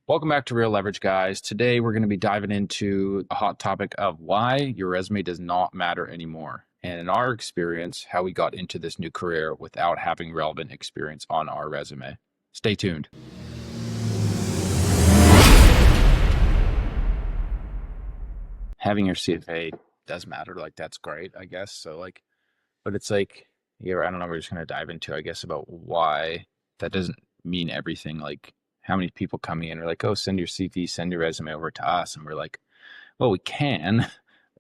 Welcome back to Real Leverage, guys. Today, we're going to be diving into a hot topic of why your resume does not matter anymore. And in our experience, how we got into this new career without having relevant experience on our resume. Stay tuned. Having your CFA does matter. That's great, I guess. But it's yeah, I don't know. We're just going to dive into, I guess, about why that doesn't mean everything. How many people coming in are like, oh, send your CV, send your resume over to us. And we're like, well, we can.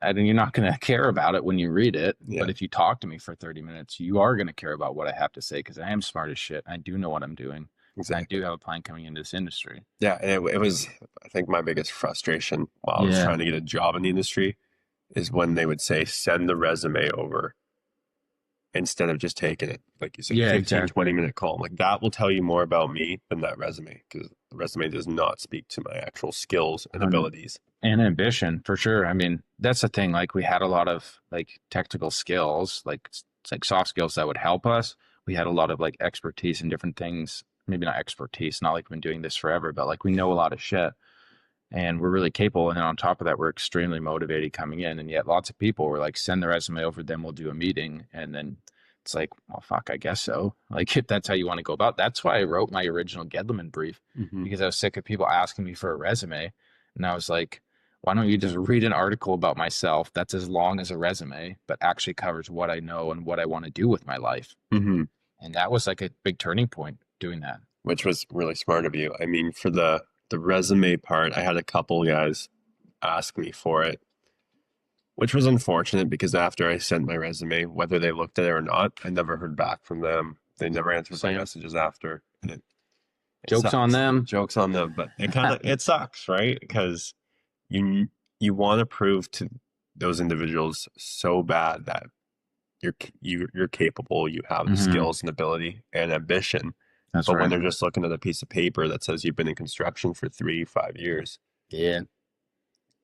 And you're not going to care about it when you read it. Yeah. But if you talk to me for 30 minutes, you are going to care about what I have to say because I am smart as shit. I do know what I'm doing. Exactly. I do have a plan coming into this industry. Yeah, and it was, I think, my biggest frustration while I was trying to get a job in the industry is when they would say, send the resume over instead of just taking it. Like you said, Yeah, 15, exactly. 20-minute call. Like that will tell you more about me than that resume because the resume does not speak to my actual skills and abilities. And ambition, for sure. I mean, that's the thing. We had a lot of technical skills, it's like soft skills that would help us. We had a lot of expertise in different things. Maybe not expertise, not like we've been doing this forever, but we know a lot of shit and we're really capable. And then on top of that, we're extremely motivated coming in. And yet lots of people were like, send the resume over, then we'll do a meeting. And then it's like, well, fuck, I guess so. If that's how you want to go about it. That's why I wrote my original Gedleman brief because I was sick of people asking me for a resume. And I was like, why don't you just read an article about myself that's as long as a resume, but actually covers what I know and what I want to do with my life? Mm-hmm. And that was a big turning point doing that. Which was really smart of you. I mean, for the resume part, I had a couple guys ask me for it, which was unfortunate because after I sent my resume, whether they looked at it or not, I never heard back from them. They never answered my messages after. And it Joke's on them. Joke's on them, but it sucks, right? Because you want to prove to those individuals so bad that you're capable, you have the skills and ability and ambition. That's But right. when they're just looking at a piece of paper that says you've been in construction for 3-5 years, Yeah.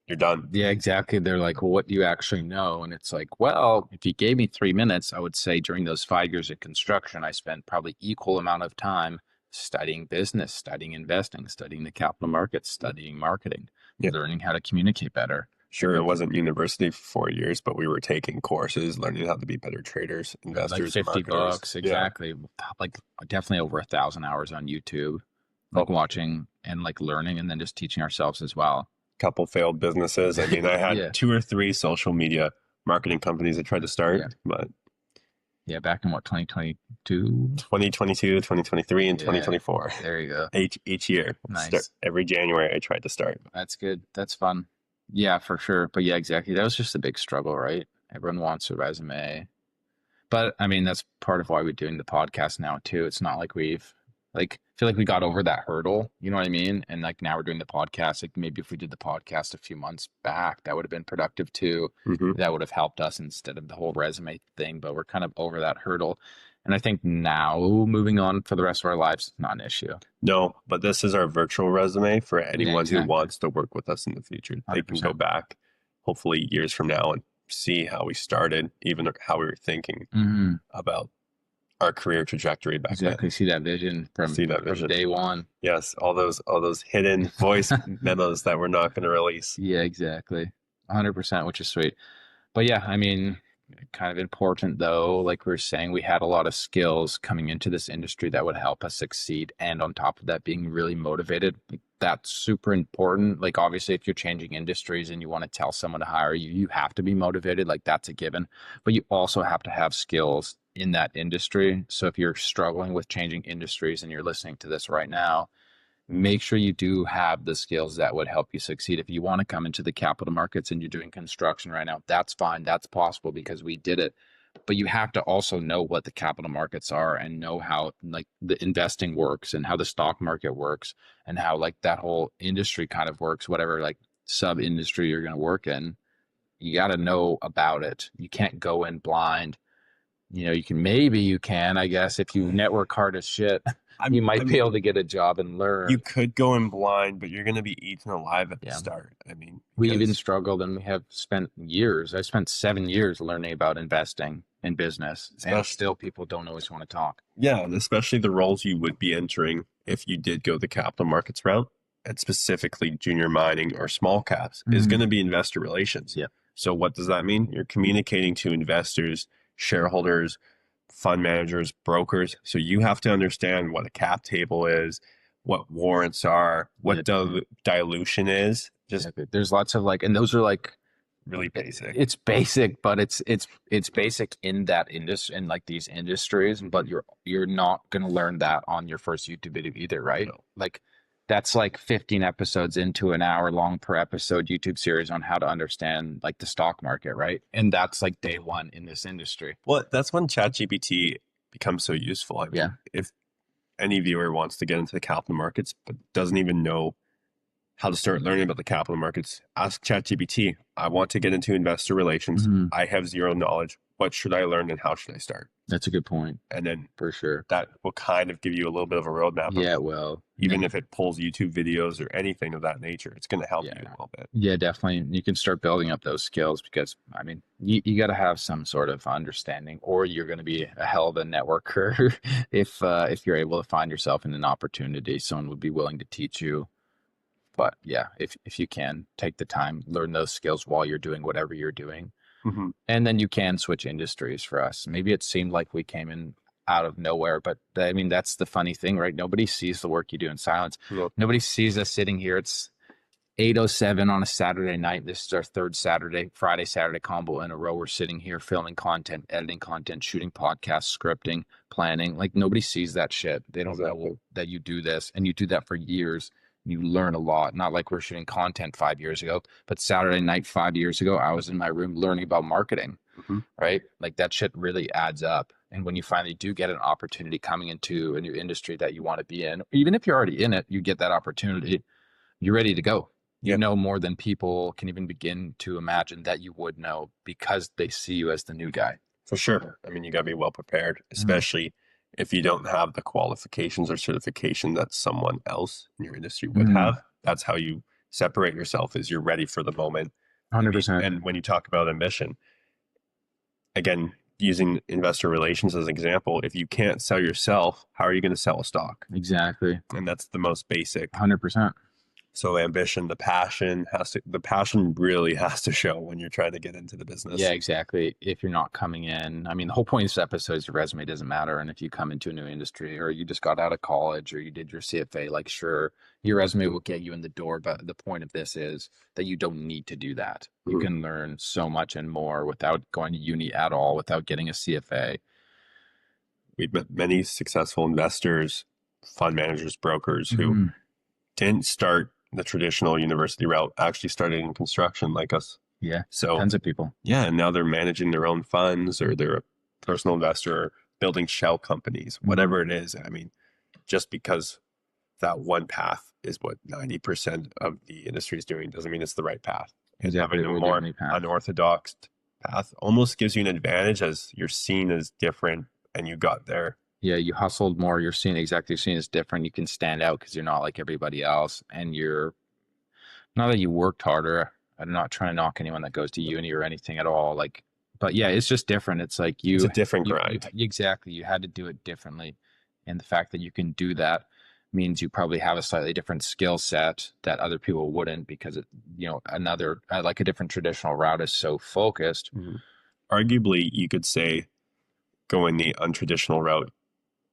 you're done. Yeah, exactly. They're like, well, what do you actually know? And it's like, well, if you gave me 3 minutes, I would say during those 5 years of construction, I spent probably equal amount of time studying business, studying investing, studying the capital markets, studying marketing, learning how to communicate better. Sure, it wasn't university for 4 years, but we were taking courses, learning how to be better traders, investors, like $50, marketers. exactly. Yeah. Definitely over 1,000 hours on YouTube, watching and learning, and then just teaching ourselves as well. Couple failed businesses. I mean, I had 2 or 3 social media marketing companies I tried to start, but back in 2022, 2022, 2023, and 2024. There you go. Each year. Nice. Every January I tried to start. That's good. That's fun. Yeah, for sure. But yeah, exactly. That was just a big struggle, right? Everyone wants a resume. But I mean, that's part of why we're doing the podcast now too. It's not like we've I feel like we got over that hurdle, you know what I mean? And now we're doing the podcast. Maybe if we did the podcast a few months back, that would have been productive too. That would have helped us instead of the whole resume thing. But we're kind of over that hurdle. And I think now moving on for the rest of our lives is not an issue. No, but this is our virtual resume for anyone who wants to work with us in the future. 100%. They can go back, hopefully years from now, and see how we started, even how we were thinking about our career trajectory back then. See that vision from day one. Yes, all those hidden voice memos that we're not going to release. Yeah, exactly. 100%, which is sweet. But yeah, I mean, kind of important though, like we were saying, we had a lot of skills coming into this industry that would help us succeed, and on top of that, being really motivated. That's super important. Obviously, if you're changing industries and you want to tell someone to hire you, you have to be motivated. That's a given, but you also have to have skills in that industry. So if you're struggling with changing industries and you're listening to this right now, make sure you do have the skills that would help you succeed. If you want to come into the capital markets and you're doing construction right now, that's fine. That's possible because we did it. But you have to also know what the capital markets are and know how the investing works and how the stock market works and how that whole industry kind of works, whatever sub industry you're going to work in. You got to know about it. You can't go in blind. You can, I guess, if you network hard as shit, you might be able to get a job and learn. You could go in blind, but you're going to be eaten alive at the start. I mean, we even struggled, and we have spent years. I spent 7 years learning about investing in business, and still people don't always want to talk. Yeah, and especially the roles you would be entering if you did go the capital markets route. and specifically junior mining or small caps, is Mhm. going to be investor relations. Yeah. So what does that mean? You're communicating to investors, shareholders, fund managers, brokers. So you have to understand what a cap table is, what warrants are, Yeah. what dilution is. Just Exactly. There's lots of like, and those are like, really basic. it's basic, but it's basic in that industry, in like these industries, but you're not gonna learn that on your first YouTube video either, right? No. Like that's like 15 episodes into an hour long per episode YouTube series on how to understand like the stock market, right? And that's like day one in this industry. Well, that's when ChatGPT becomes so useful. I mean, Yeah. if any viewer wants to get into the capital markets but doesn't even know how to start learning about the capital markets, ask ChatGPT. I want to get into investor relations. Mhm. I have zero knowledge. What should I learn and how should I start? That's a good point And then for sure. that will kind of give you a little bit of a roadmap. Yeah, Of, well, even if it pulls YouTube videos or anything of that nature, it's going to help you Yeah. a little bit. Yeah, definitely. You can start building up those skills because I mean, you got to have some sort of understanding, or you're going to be a hell of a networker if you're able to find yourself in an opportunity. Someone would be willing to teach you. But yeah, if you can take the time, learn those skills while you're doing whatever you're doing, Mhm. and then you can switch industries for us. Maybe it seemed like we came in out of nowhere, but I mean, that's the funny thing, right? Nobody sees the work you do in silence. Well, Nobody sees us sitting here. It's 8:07 on a Saturday night. This is our third Friday, Saturday combo in a row. We're sitting here filming content, editing content, shooting podcasts, scripting, planning. Like nobody sees that shit. They don't Exactly. know that you do this and you do that for years. You learn a lot. Not like we're shooting content 5 years ago, but Saturday night 5 years ago, I was in my room learning about marketing, Mhm. right? Like that shit really adds up. And when you finally do get an opportunity coming into a new industry that you want to be in, even if you're already in it, you get that opportunity, you're ready to go. You Yeah. know more than people can even begin to imagine that you would know because they see you as the new guy. For sure. I mean, you got to be well prepared, especially if you don't have the qualifications or certification that someone else in your industry would Mhm. have. That's how you separate yourself, is you're ready for the moment. 100%. And when you talk about ambition, again, using investor relations as an example, if you can't sell yourself, how are you going to sell a stock? Exactly. And that's the most basic. 100%. So ambition, the passion really has to show when you're trying to get into the business. Yeah, exactly. If you're not coming in, I mean, the whole point of this episode is your resume doesn't matter. And if you come into a new industry or you just got out of college or you did your CFA, like, sure, your resume will get you in the door. But the point of this is that you don't need to do that. You Mhm. can learn so much and more without going to uni at all, without getting a CFA. We've met many successful investors, fund managers, brokers who Mhm. didn't start the traditional university route, actually started in construction like us. Yeah, So tons of people. yeah, and now they're managing their own funds or they're a personal investor or building shell companies, whatever it is. I mean, just because that one path is what 90% of the industry is doing doesn't mean it's the right path. And Exactly. having a We're more doing any path. unorthodox path almost gives you an advantage as you're seen as different and you got there. Yeah, you hustled more. You're seen as different. You can stand out because you're not like everybody else, and you're not that you worked harder. I'm not trying to knock anyone that goes to uni or anything at all. Like, but yeah, it's just different. It's like It's a different grind. exactly. You had to do it differently, and the fact that you can do that means you probably have a slightly different skill set that other people wouldn't because another like a different traditional route is so focused. Arguably, you could say going the untraditional route,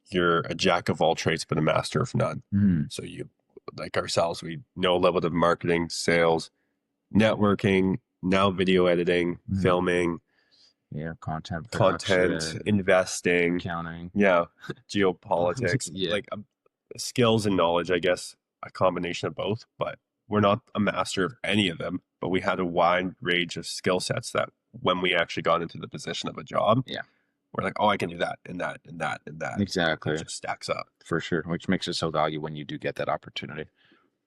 you're a jack of all trades but a master of none. Mm. So you, like ourselves, we know a little bit of marketing, sales, networking, now video editing, Mm. filming, Yeah, content, investing, accounting. yeah, geopolitics, Yeah. like skills and knowledge, I guess, a combination of both. But we're not a master of any of them, but we had a wide range of skill sets that when we actually got into the position of a job, Yeah. we're like, oh, I can do that and that and that and that. Exactly. It just stacks up. For sure, which makes it so valuable when you do get that opportunity.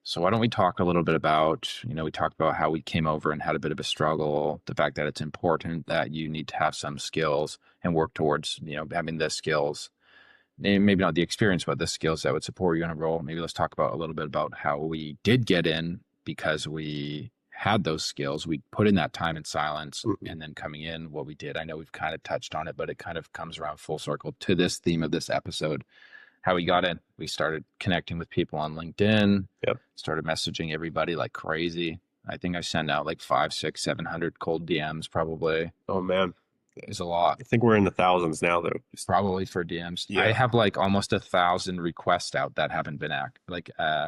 So why don't we talk a little bit about, we talked about how we came over and had a bit of a struggle, the fact that it's important that you need to have some skills and work towards, having the skills, maybe not the experience, but the skills that would support you in a role. Maybe let's talk about a little bit about how we did get in because we had those skills. We put in that time in silence and then coming in what we did. I know we've kind of touched on it, but it kind of comes around full circle to this theme of this episode. how we got in. We started connecting with people on LinkedIn, Yep. started messaging everybody like crazy. I think I sent out like 5, 6, 700 cold DMs probably. Oh man, It's a lot. I think we're in the thousands now though. Probably for DMs. I Yeah. have like almost 1,000 requests out that haven't been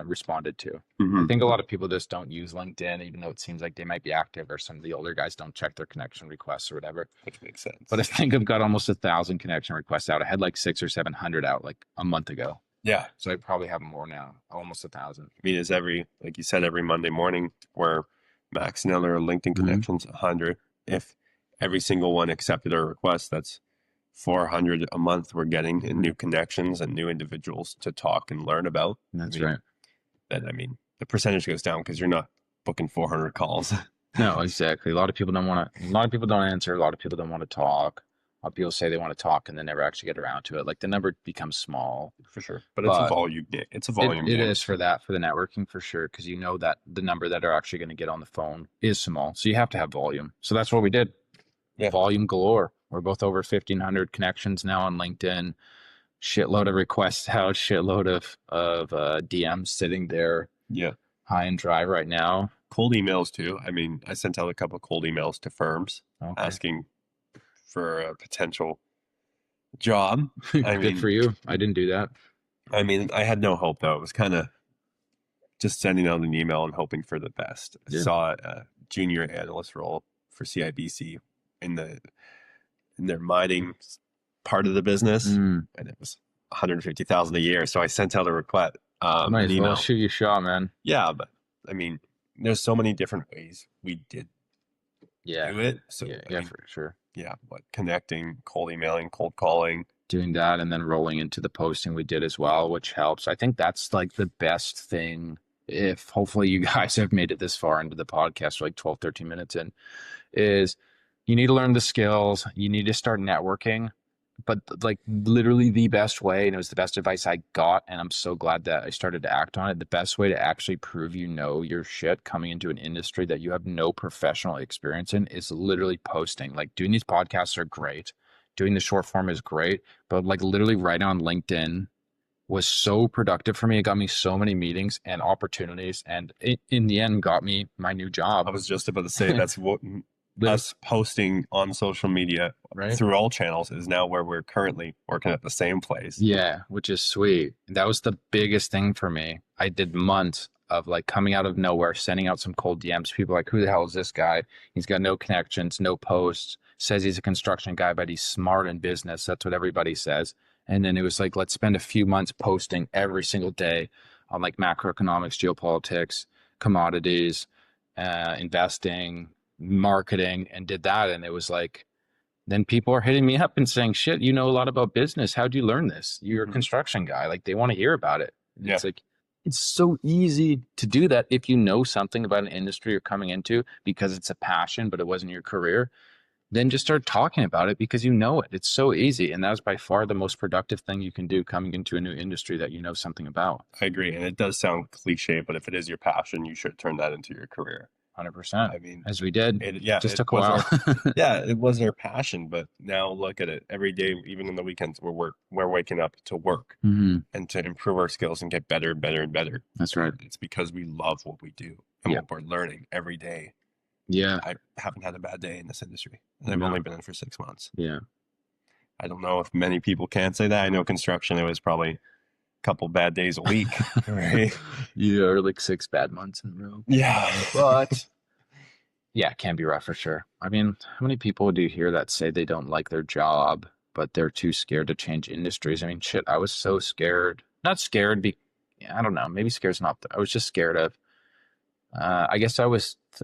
responded to. I Mhm. think a lot of people just don't use LinkedIn, even though it seems like they might be active, or some of the older guys don't check their connection requests or whatever. Which makes sense. But I think I've got almost 1,000 connection requests out. I had like 600 or 700 out like a month ago. Yeah. So I probably have more now, almost 1,000. I mean, like you said, every Monday morning we're maxing out our LinkedIn connections 100. If every single one accepted our request, that's 400 a month we're getting in new connections and new individuals to talk and learn about. That's I mean, right. Then, I mean, the percentage goes down because you're not booking 400 calls. No, exactly. A lot of people don't answer. A lot of people don't want to talk. A lot of people say they want to talk and then never actually get around to it. Like the number becomes small. For sure. But it's a volume game. It's a volume It game. is for that, for the networking for sure, because you know that the number that are actually going to get on the phone is small. So you have to have volume. So that's what we did. Yeah. Volume galore. We're both over 1,500 connections now on LinkedIn. Shitload of requests out, shitload of DMs sitting there Yeah. high and dry right now. Cold emails too. I mean, I sent out a couple of cold emails to firms asking for a potential job. I Good mean, for you. I didn't do that. I mean, I had no hope though. It was kind of just sending out an email and hoping for the best. I saw a junior analyst role for CIBC in their mining part of the business, and it was 150,000 a year. So I sent out a request. Might as well shoot your shot, man. Yeah, but I mean, there's so many different ways we did do it. So yeah, for sure. Yeah, but connecting, cold emailing, cold calling, doing that, and then rolling into the posting we did as well, which helps. I think that's like the best thing. If hopefully you guys have made it this far into the podcast, like 12, 13 minutes in, is you need to learn the skills. You need to start networking. But like literally the best way, and it was the best advice I got, and I'm so glad that I started to act on it. The best way to actually prove you know your shit coming into an industry that you have no professional experience in is literally posting. Like doing these podcasts are great. Doing the short form is great. But like literally writing on LinkedIn was so productive for me. It got me so many meetings and opportunities, and it, in the end, got me my new job. I was just about to say that's what us posting on social media through all channels is now where we're currently working at the same place. Yeah, which is sweet. That was the biggest thing for me. I did months of like coming out of nowhere, sending out some cold DMs. People like, who the hell is this guy? He's got no connections, no posts, says he's a construction guy, but he's smart in business. That's what everybody says. And then it was like, let's spend a few months posting every single day on like macroeconomics, geopolitics, commodities, investing, marketing, and did that. And it was like, then people are hitting me up and saying, shit, you know a lot about business. How'd you learn this? You're a construction guy. Like they want to hear about it. Yeah. It's like, it's so easy to do that if you know something about an industry you're coming into because it's a passion, but it wasn't your career. Then just start talking about it because you know it. It's so easy. And that was by far the most productive thing you can do coming into a new industry that you know something about. I agree. And it does sound cliche, but if it is your passion, you should turn that into your career. 100%. I mean, as we did. It just took a while. It was our passion, but now look at it. Every day, even in the weekends, we're waking up to work and to improve our skills and get better and better and better. That's right. It's because we love what we do and what we're learning every day. Yeah. I haven't had a bad day in this industry, and I've only been in for 6 months. Yeah. I don't know if many people can say that. I know construction, it was probably a couple bad days a week, right? Yeah, or like 6 bad months in a row. Yeah. But yeah, it can be rough for sure. I mean, how many people do you hear that say they don't like their job, but they're too scared to change industries? I mean, shit, I was so scared. Not scared, I don't know, maybe scared's not, I was just scared of, I guess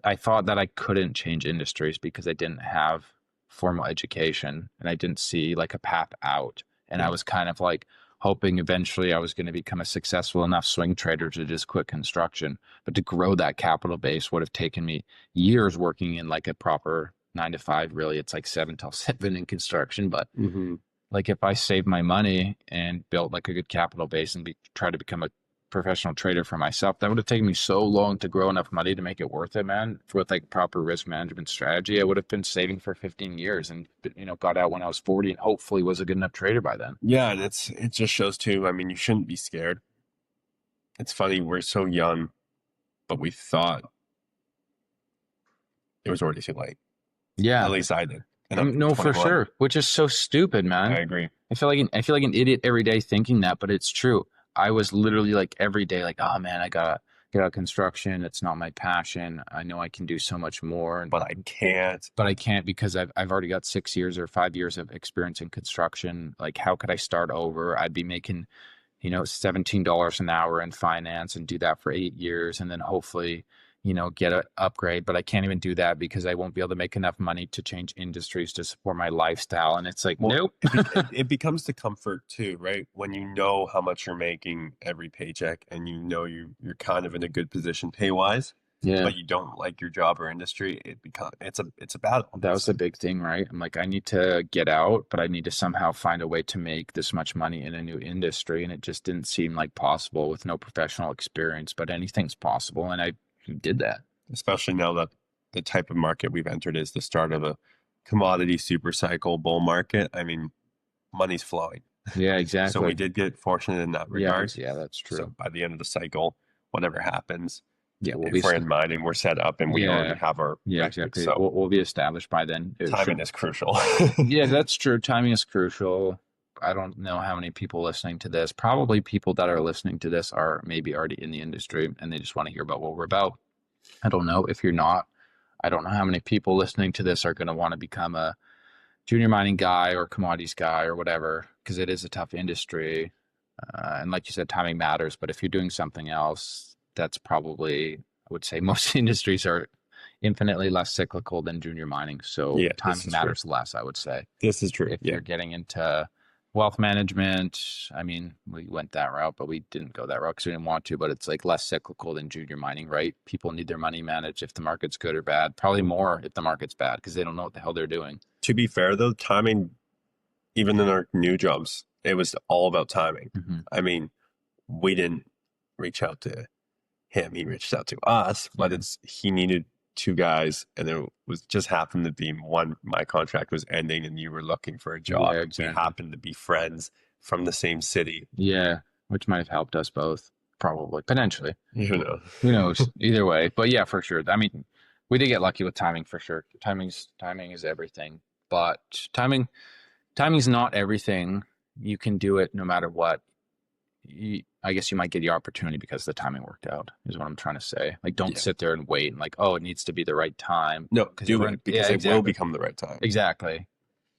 I thought that I couldn't change industries because I didn't have formal education and I didn't see like a path out. And I was kind of like hoping eventually I was going to become a successful enough swing trader to just quit construction. But to grow that capital base would have taken me years working in like a proper 9 to 5. Really, it's like 7 till 7 in construction. But like if I saved my money and built like a good capital base and try to become a professional trader for myself, that would have taken me so long to grow enough money to make it worth it, man. With like proper risk management strategy, I would have been saving for 15 years and, got out when I was 40 and hopefully was a good enough trader by then. Yeah, and it just shows too. I mean, you shouldn't be scared. It's funny, we're so young, but we thought it was already too late. Yeah. At least I did. And I'm No, for 21. sure. Which is so stupid, man. I agree. I feel like an idiot every day thinking that, but it's true. I was literally like every day, like, oh man, I gotta get out of construction. It's not my passion. I know I can do so much more, But I can't. but I can't because I've already got 6 years or 5 years of experience in construction. Like, how could I start over? I'd be making, $17 an hour in finance and do that for 8 years, and then hopefully, get an upgrade. But I can't even do that because I won't be able to make enough money to change industries to support my lifestyle. And it's like, Well, nope. it becomes the comfort too, right? When you know how much you're making every paycheck and you know you're kind of in a good position pay wise, Yeah. but you don't like your job or industry, it's a battle. That was the big thing, right? I'm like, I need to get out, but I need to somehow find a way to make this much money in a new industry. And it just didn't seem like possible with no professional experience, but anything's possible. And I did that. Especially now that the type of market we've entered is the start of a commodity super cycle bull market. I mean, money's flowing. Yeah, exactly. So we did get fortunate in that regard. Yeah, that's true. So by the end of the cycle, whatever happens, Yeah, we'll if we're in mining, we're set up and we Yeah. already have our Yeah, records. exactly. So We'll be established by then. It timing should- is crucial. Yeah, that's true. Timing is crucial. I don't know how many people listening to this. Probably people that are listening to this are maybe already in the industry and they just want to hear about what we're about. I don't know. If you're not, I don't know how many people listening to this are going to want to become a junior mining guy or commodities guy or whatever, because it is a tough industry. And like you said, timing matters. But if you're doing something else, that's probably, I would say most industries are infinitely less cyclical than junior mining. So Yeah, this timing is true. matters less, I would say. This is true. If Yeah. you're getting into wealth management, I mean, we went that route, but we didn't go that route because we didn't want to. But it's like less cyclical than junior mining, right? People need their money managed if the market's good or bad. Probably more if the market's bad because they don't know what the hell they're doing. To be fair though, timing, even in our new jobs, it was all about timing. Mhm. I mean, we didn't reach out to him; he reached out to us. But he needed two guys, and it was just happened to be one. My contract was ending, and you were looking for a job. Yeah, exactly. We happened to be friends from the same city. Yeah, which might have helped us both, probably, potentially. You know, Who knows? Either way, but yeah, for sure. I mean, we did get lucky with timing for sure. Timing is everything, but timing's not everything. You can do it no matter what. I guess you might get the opportunity because the timing worked out, is what I'm trying to say. Like, don't Yeah. sit there and wait and like, oh, it needs to be the right time. no, 'Cause do everyone- it because yeah, it will exactly. become the right time. Exactly.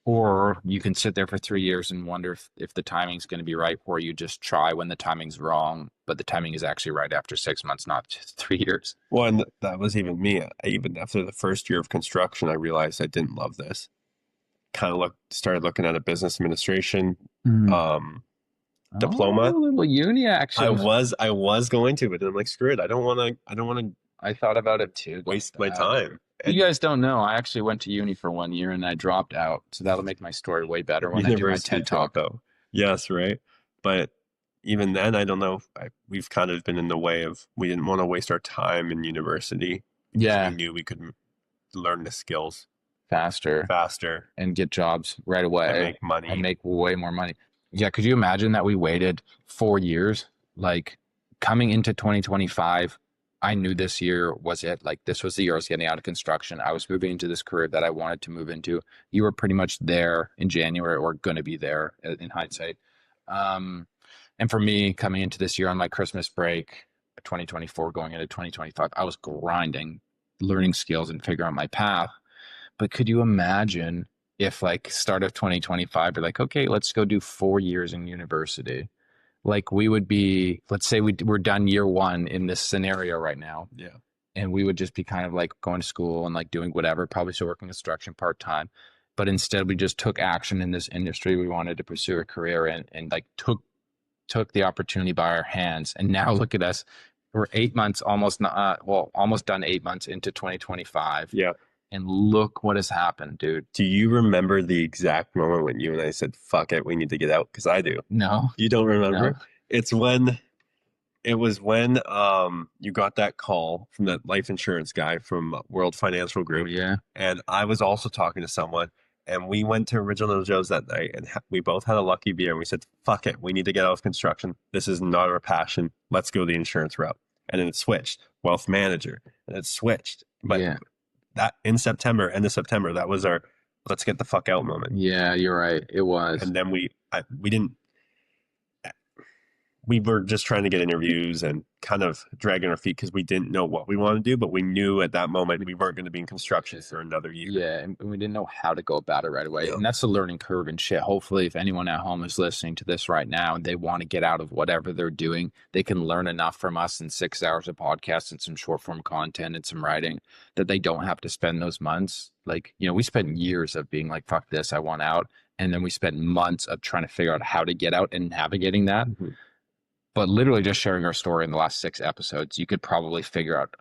Or you can sit there for 3 years and wonder if the timing's going to be right, or you just try when the timing's wrong, but the timing is actually right after 6 months, not 3 years. Well, and that was even me. Even after the first year of construction, I realized I didn't love this. Kind of started looking at a business administration diploma. Oh, little uni action. I was going to, but then I'm like, screw it. I don't want to I thought about it too. waste my time. You guys don't know. I actually went to uni for 1 year and I dropped out. So that'll make my story way better when I do my University TED Talk. though. Yes, right. But even then, I don't know. We've kind of been in the way of we didn't want to waste our time in university. Yeah, We knew we could learn the skills faster faster and get jobs right away. and make money. And make way more money. Yeah, could you imagine that we waited 4 years? Like coming into 2025, I knew this year was it. Like this was the year I was getting out of construction. I was moving into this career that I wanted to move into. You were pretty much there in January or going to be there in hindsight. And for me, coming into this year on my Christmas break, 2024 going into 2025, I was grinding, learning skills and figuring out my path. But could you imagine if like start of 2025, we're like, okay, let's go do 4 years in university. Like we would be, let's say we're done year one in this scenario right now. Yeah. And we would just be kind of like going to school and like doing whatever, probably still working construction part-time. But instead we just took action in this industry we wanted to pursue a career in and like took the opportunity by our hands. And now look at us. We're 8 months, almost done 8 months into 2025. Yeah. And look what has happened, dude. Do you remember the exact moment when you and I said, fuck it, we need to get out? Because I do. No. You don't remember? No. It's when It was when you got that call from that life insurance guy from World Financial Oh Group, yeah. and I was also talking to someone, and we went to Original Joe's that night, and we both had a lucky beer, and we said, "Fuck it, we need to get out of construction. This is not our passion. Let's go the insurance route." And then it switched, wealth manager, and it switched. But Yeah. that in September, end of September, that was our let's get the fuck out moment. Yeah, you're right. It was. And then we didn't we were just trying to get interviews and kind of dragging our feet because we didn't know what we wanted to do, but we knew at that moment we weren't going to be in construction for another year. Yeah, and we didn't know how to go about it right away. Yeah. And that's the learning curve and shit. Hopefully, if anyone at home is listening to this right now and they want to get out of whatever they're doing, they can learn enough from us in 6 hours of podcast and some short form content and some writing that they don't have to spend those months. Like, we spent years of being like, fuck this, I want out. And then we spent months of trying to figure out how to get out and navigating that. Mm-hmm. But literally just sharing our story in the last 6 episodes, you could probably figure out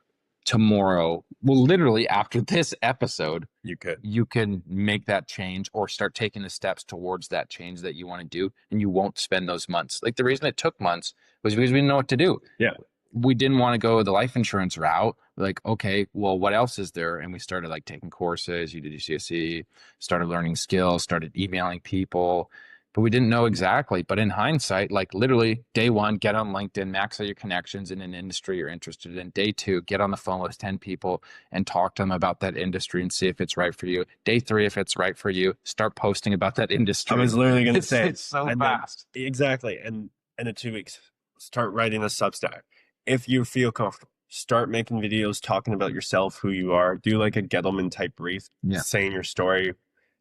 tomorrow, well, literally after this episode, you can make that change or start taking the steps towards that change that you want to do, and you won't spend those months. Like, the reason it took months was because we didn't know what to do. Yeah. We didn't want to go the life insurance route. Like, okay, well, what else is there? And we started like taking courses. You did your CSE, started learning skills, started emailing people, but we didn't know exactly. But in hindsight, like literally day one, get on LinkedIn, max out your connections in an industry you're interested in. Day two, get on the phone with 10 people and talk to them about that industry and see if it's right for you. Day three, if it's right for you, start posting about that industry. I was literally going to say it's so fast. Exactly. And in 2 weeks, start writing a Substack. If you feel comfortable, start making videos talking about yourself, who you are. Do like a Gettleman type brief, saying your story,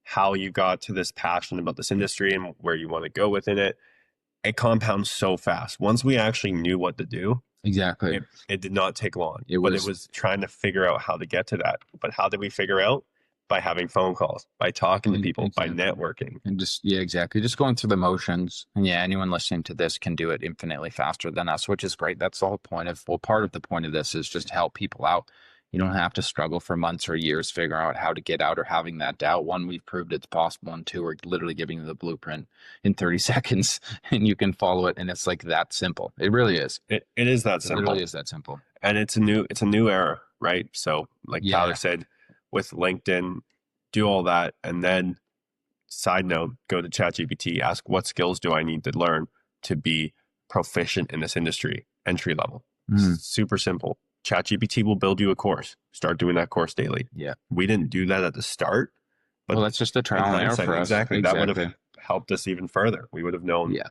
how you got to this passion about this industry and where you want to go within it. It compounds so fast. Once we actually knew what to do, exactly, it did not take long. It was trying to figure out how to get to that. But how did we figure out? By having phone calls, by talking to people, by networking. And just going through the motions. And anyone listening to this can do it infinitely faster than us, which is great. That's the whole point part of the point of this is just to help people out. You don't have to struggle for months or years figuring out how to get out or having that doubt. One, we've proved it's possible. And two, we're literally giving you the blueprint in 30 seconds and you can follow it. And it's like that simple. It really is. It is that simple. It really is that simple. And it's a new era, right? So like Tyler said, with LinkedIn, do all that. And then side note, go to ChatGPT, ask what skills do I need to learn to be proficient in this industry, entry level. Super simple. ChatGPT will build you a course. Start doing that course daily. Yeah. We didn't do that at the start. But that's just a trial and error for us. Exactly. That would have helped us even further. We would have known. Yeah.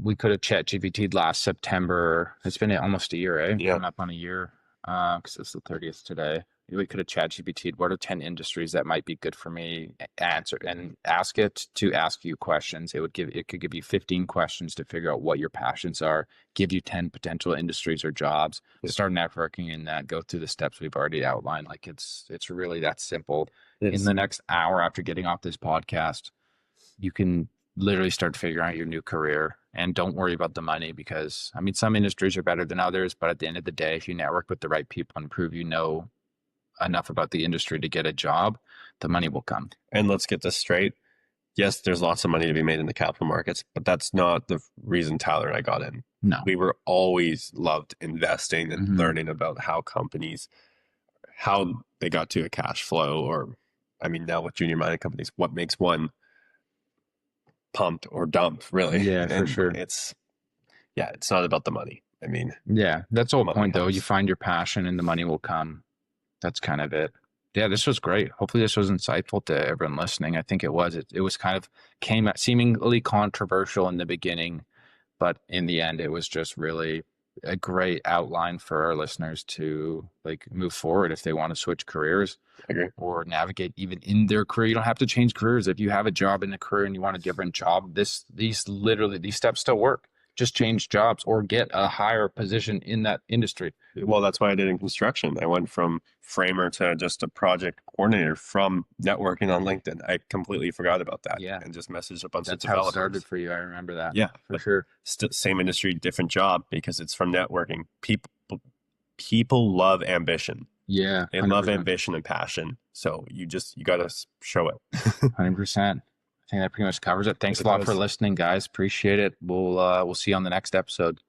We could have ChatGPT'd last September. It's been almost a year, eh? Yeah. Coming up on a year. Because it's the 30th today. We could have ChatGPT'd what are 10 industries that might be good for me, answer and ask it to ask you questions. It could give you 15 questions to figure out what your passions are, give you 10 potential industries or jobs, start networking in that, go through the steps we've already outlined. Like it's really that simple. In the next hour after getting off this podcast, you can literally start figuring out your new career. And don't worry about the money because, I mean, some industries are better than others, but at the end of the day, if you network with the right people and prove you know enough about the industry to get a job, the money will come. And let's get this straight. Yes, there's lots of money to be made in the capital markets, but that's not the reason Tyler and I got in. No. We were always loved investing and learning about how companies, how they got to a cash flow, or, I mean, now with junior mining companies, what makes one pumped or dumped, really. Yeah, for sure. It's not about the money. I mean, that's the whole point though. You find your passion and the money will come. That's kind of it. Yeah, this was great. Hopefully this was insightful to everyone listening. I think it was. It was kind of came seemingly controversial in the beginning, but in the end it was just really a great outline for our listeners to like move forward if they want to switch careers. I agree. Or navigate even in their career. You don't have to change careers. If you have a job in a career and you want a different job, these steps still work. Just change jobs or get a higher position in that industry. Well, that's why I did in construction. I went from framer to just a project coordinator from networking on LinkedIn. I completely forgot about that. Yeah. And just messaged a bunch of That's developers. how it started for you. I remember that. Yeah, for sure. Same industry, different job because it's from networking. People love ambition. Yeah. 100%. They love ambition and passion. So you got to show it. 100%. I think that pretty much covers it. Thanks a lot for listening, guys. Appreciate it. We'll see you on the next episode.